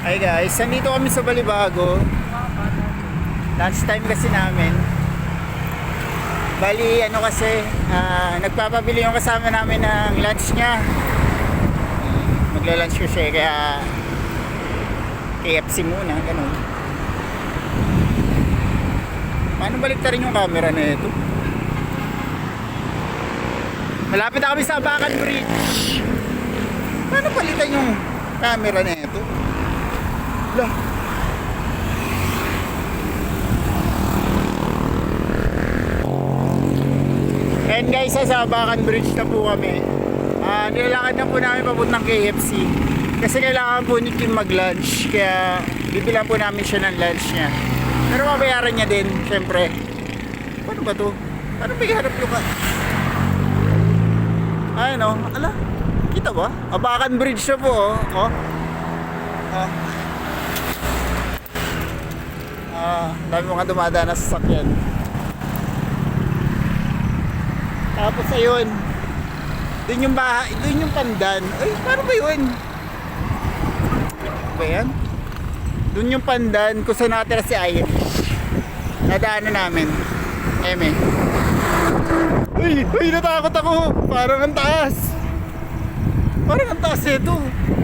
Hi guys, nandito kami sa Balibago. Lunch time kasi namin. Bali, ano kasi, nagpapabili yung kasama namin ng lunch niya. Magla-lunch ko siya, kaya KFC muna, ganun. Paano balik rin yung camera na ito? Malapit na kami sa Abacan Bridge. Paano palitan yung camera na ito? Lah. And guys, sa Abacan Bridge na po kami. Nilalakad na po namin papuntang KFC. Kasi kailangan po ni Kim mag-lunch. Kaya bibilang po namin siya ng lunch niya. Pero mabayaran niya din, syempre. Paano ba to? Paano ba iharap yung ayun o, ala, kita ba? Abacan Bridge na po oh. Dami mga dumadaan na sasakyan. Tapos ayun, dun yung bahay, dun yung pandan. Ay, paano ba yun? Ano ba yan? Dun yung pandan kung saan natira si Irish. Nadaanan namin. Eme. Uy, natakot ako. Parang ang taas. Parang ang taas ito.